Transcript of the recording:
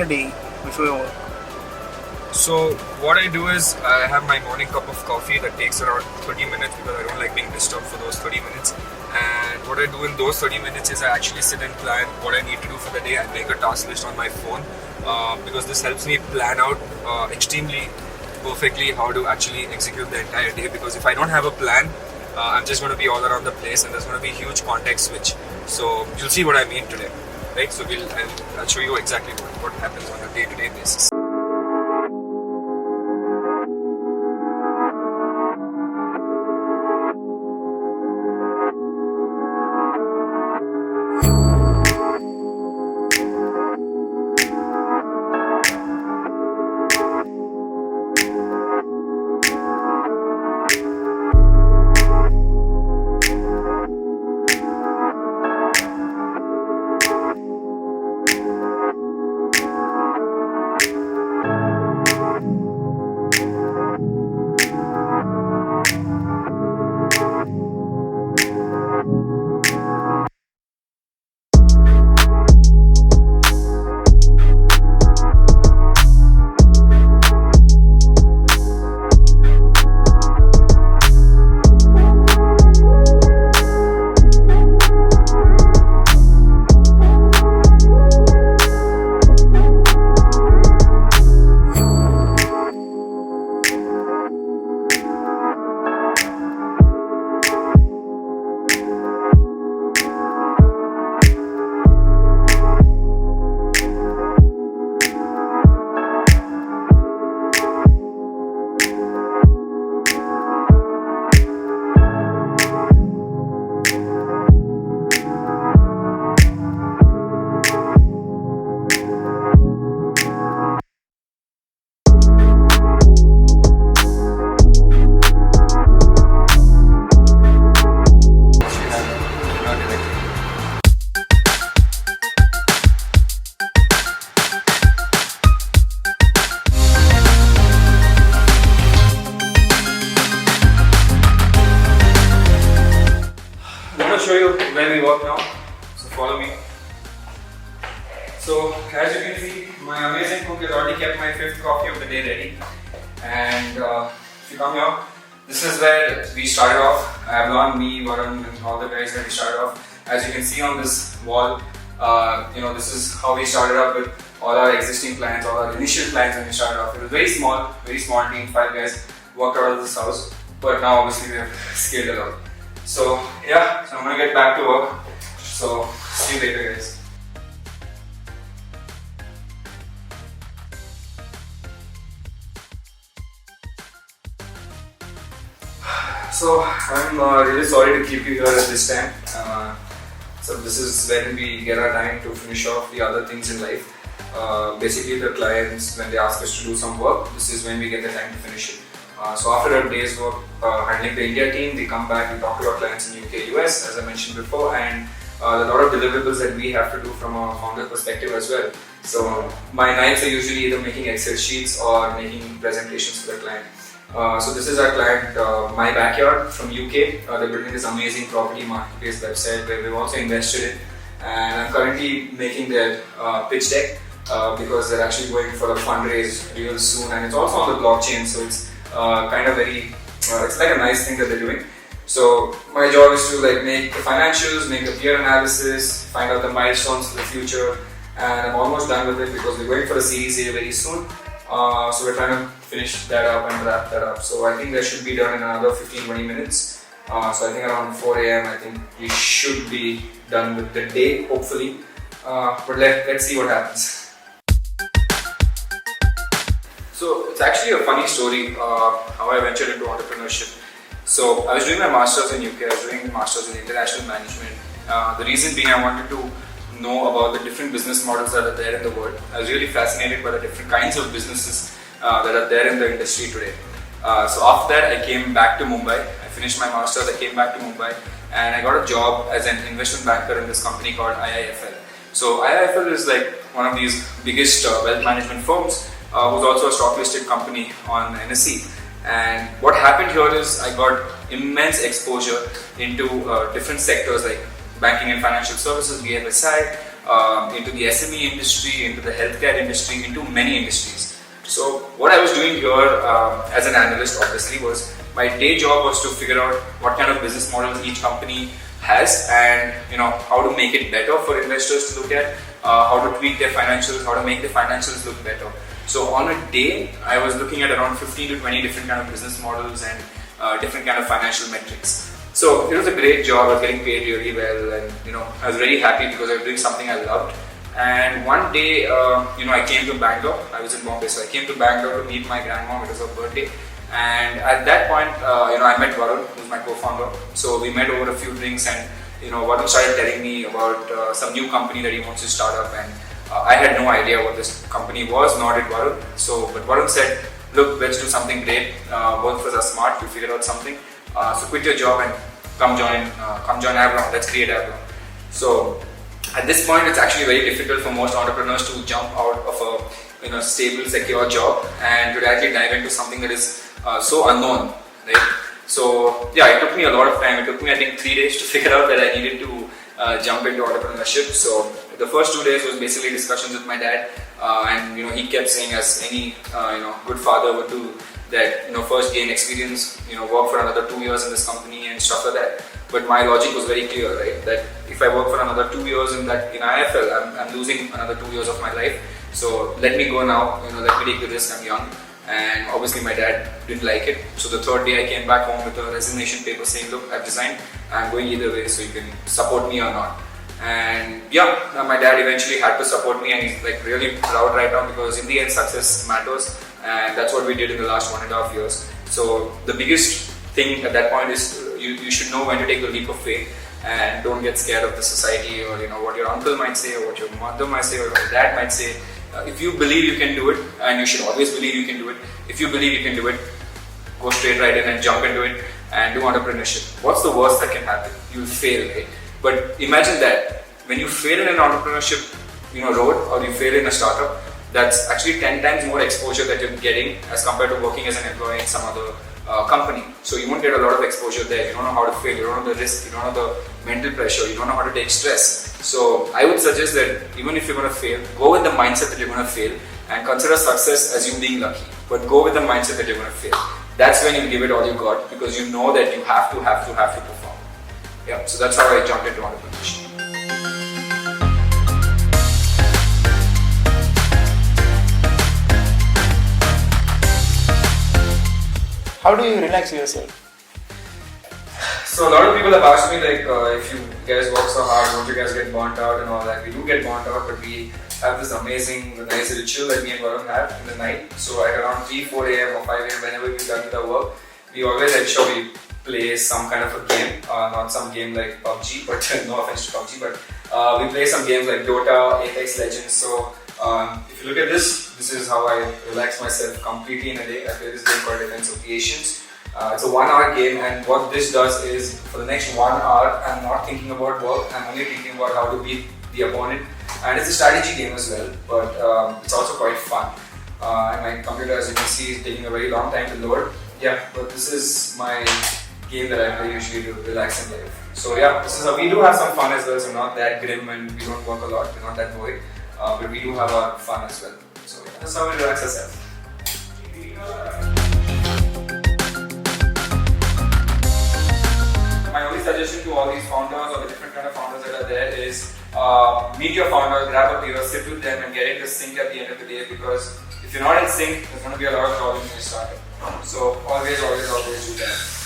your day before your work? So what I do is I have my morning cup of coffee that takes around 30 minutes because I don't like being disturbed for those 30 minutes. And what I do in those 30 minutes is I actually sit and plan what I need to do for the day. I make a task list on my phone because this helps me plan out extremely perfectly how to actually execute the entire day. Because if I don't have a plan, I'm just going to be all around the place and there's going to be a huge context switch. So you'll see what I mean today, right? So I'll show you exactly what happens on a day-to-day basis. Show you where we work now, so follow me. So as you can see, my amazing cook has already kept my 5th coffee of the day ready, and if you come here, this is where we started off. Avalon, me, Varun and all the guys that we started off. As you can see on this wall, this is how we started up with all our existing plans, all our initial plans when we started off. It was very small team, 5 guys worked out of this house, but now obviously we have scaled a lot. So yeah, so I'm gonna get back to work. So see you later, guys. So I'm really sorry to keep you here at this time. So this is when we get our time to finish off the other things in life. Basically the clients, when they ask us to do some work, this is when we get the time to finish it. So after a day's work handling the India team, we come back, we talk to our clients in UK, US, as I mentioned before, and a lot of deliverables that we have to do from a founder perspective as well. So my nights are usually either making Excel sheets or making presentations for the client. So this is our client, My Backyard from UK. They're building this amazing property marketplace website where we've also invested in, and I'm currently making their pitch deck because they're actually going for a fundraise real soon, and it's also on the blockchain, so it's kind of very, it's like a nice thing that they're doing. So my job is to make the financials, make the peer analysis, find out the milestones for the future, and I'm almost done with it because we're going for a Series A very soon. So we're trying to finish that up and wrap that up. So I think that should be done in another 15-20 minutes. So I think around 4 AM I think we should be done with the day, hopefully. But let's see what happens. So it's actually a funny story how I ventured into entrepreneurship. So I was doing my masters in UK, I was doing the masters in international management. The reason being I wanted to know about the different business models that are there in the world. I was really fascinated by the different kinds of businesses that are there in the industry today. So after that I came back to Mumbai. I finished my masters, I came back to Mumbai and I got a job as an investment banker in this company called IIFL. So IIFL is like one of these biggest wealth management firms. Was also a stock listed company on NSE, and what happened here is I got immense exposure into different sectors like banking and financial services, BFSI, into the SME industry, into the healthcare industry, into many industries. So what I was doing here as an analyst obviously was my day job was to figure out what kind of business models each company has, and how to make it better for investors to look at, how to tweak their financials, how to make the financials look better. So on a day, I was looking at around 15 to 20 different kind of business models and different kind of financial metrics. So it was a great job. I was getting paid really well, and I was very happy because I was doing something I loved. And one day, I came to Bangalore. I was in Bombay, so I came to Bangalore to meet my grandmom. It was her birthday. And at that point, I met Varun, who's my co-founder. So we met over a few drinks, and Varun started telling me about some new company that he wants to start up, and I had no idea what this company was, nor did Varun. But Varun said, "Look, let's do something great. Both of us are smart. We figured out something. So quit your job and come join Avalon. Let's create Avalon." So at this point, it's actually very difficult for most entrepreneurs to jump out of a stable, secure job and to directly dive into something that is so unknown, right? So yeah, it took me a lot of time. It took me, I think, 3 days to figure out that I needed to jump into entrepreneurship. So the first 2 days was basically discussions with my dad, and he kept saying, as any good father would do, that first gain experience, work for another 2 years in this company and stuff like that. But my logic was very clear, right? That if I work for another 2 years in IFL, I'm losing another 2 years of my life. So let me go now. Let me take the risk. I'm young. And obviously my dad didn't like it. So the third day I came back home with a resignation paper saying, "Look, I've resigned. I'm going either way, so you can support me or not." And yeah, my dad eventually had to support me, and he's like really proud right now, because in the end success matters, and that's what we did in the last 1.5 years. So the biggest thing at that point is you should know when to take the leap of faith, and don't get scared of the society or what your uncle might say, or what your mother might say, or what your dad might say. If you believe you can do it, and you should always believe you can do it, if you believe you can do it, go straight right in and jump into it and do entrepreneurship. What's the worst that can happen? You'll fail, right? But imagine that when you fail in an entrepreneurship road, or you fail in a startup, that's actually 10 times more exposure that you're getting as compared to working as an employee in some other company. So you won't get a lot of exposure there. You don't know how to fail, you don't know the risk, you don't know the mental pressure, you don't know how to take stress. So I would suggest that even if you're going to fail, go with the mindset that you're going to fail, and consider success as you being lucky. But go with the mindset that you're going to fail. That's when you give it all you got, because you know that you have to perform. Yeah, so that's how I jumped into entrepreneurship. How do you relax yourself? So a lot of people have asked me, like, if you guys work so hard, don't you guys get burnt out and all that? We do get burnt out, but we have this amazing, nice ritual that me and Varun have in the night. So at around 3, 4 a.m. or 5 a.m. whenever we're done with our work, we always ensure we play some kind of a game, not some game like PUBG, but no offense to PUBG, but we play some games like Dota, Apex Legends. So if you look at this is how I relax myself completely in a day. I play this game called Defense of the Asians. It's a 1 hour game, and what this does is, for the next 1 hour, I'm not thinking about work, I'm only thinking about how to beat the opponent. And it's a strategy game as well, but it's also quite fun. And my computer, as you can see, is taking a very long time to load. Yeah, but this is my game that I play usually to relax in life. So yeah, this is how we do have some fun as well. So not that grim, and we don't work a lot. We're not that boring, but we do have our fun as well. So yeah, that's how we relax ourselves. My only suggestion to all these founders, or the different kind of founders that are there, is meet your founders, grab a beer, sit with them, and get into sync at the end of the day. Because if you're not in sync, there's going to be a lot of problems when you start it. So always do that.